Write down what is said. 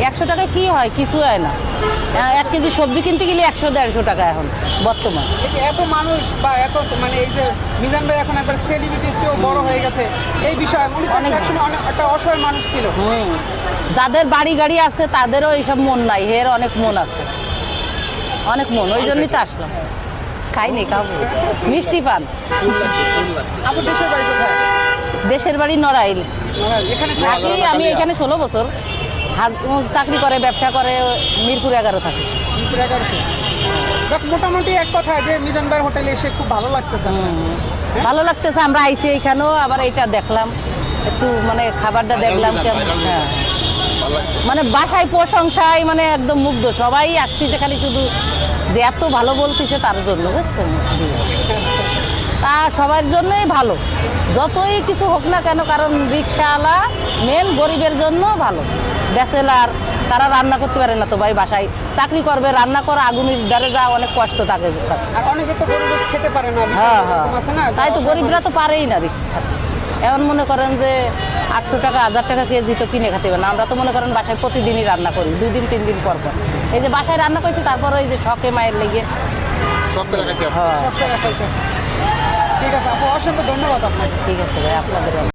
100 টাকায় কি হয়? কিছু হয় না। 1 কেজি সবজি কিনতে গেলে 100-150 টাকা এখন বর্তমান। এত মানুষ বা এত মানে এই যে মিজান ভাই এখন একবার সেলিব্রিটির চেয়েও বড় হয়ে গেছে, এই বিষয়ে উনি তো একসময় অনেক একটা অসহায় মানুষ ছিল। যাদের বাড়ি গাড়ি আছে তাদেরও এইসব মন নাই, এর অনেক মন আছে, অনেক মন, ওই জন্যই তো আসলাম। খাইনি, খাবো। মিষ্টি পান। আপু দেশের বাড়ি কোথায়? দেশের বাড়ি নড়াইল। এখানে থাকি আমি এখানে 16 বছর। চাকরি করে, ব্যবসা করে, মিরপুর 11 থাকে। মোটামুটি এক কথা যে মিজান ভাইয়ের হোটেলে এসে খুব ভালো লাগতেছে। ভালো লাগতেছে, আমরা আইসি এখানেও, আবার এটা দেখলাম একটু, মানে খাবারটা দেখলাম কেমন। হ্যাঁ, মানে বাসায় প্রশংসায় মানে একদম মুগ্ধ, সবাই আসতেছে খালি শুধু যে এত ভালো বলতেছে তার জন্য, বুঝছেন? তা সবার জন্যই ভালো, যতই কিছু হোক না কেন, কারণ রিক্সাওয়ালা মেন গরিবের জন্য ভালো। ব্যাচেলার তারা রান্না করতে পারে না তো ভাই, বাসায় চাকরি করবে, রান্না করা আগুনের দ্বারে যা অনেক কষ্ট থাকে কাছে। আর অনেকে তো গরিব খেতে পারে না। হ্যাঁ হ্যাঁ, তাই তো গরিবরা তো পারেই না রিক্সা। এখন মনে করেন যে 800 টাকা 1000 টাকা কেজি তো কিনে খেতে হবে না। আমরা তো মনে করেন বাসায় প্রতিদিনই রান্না করি, 2 দিন 3 দিন পর পর। এই যে বাসায় রান্না করছি, তারপর ওই যে শখে মায়ের লেগে। ঠিক আছে আপু, অসংখ্য ধন্যবাদ আপনাকে। ঠিক আছে ভাই, আপনাদের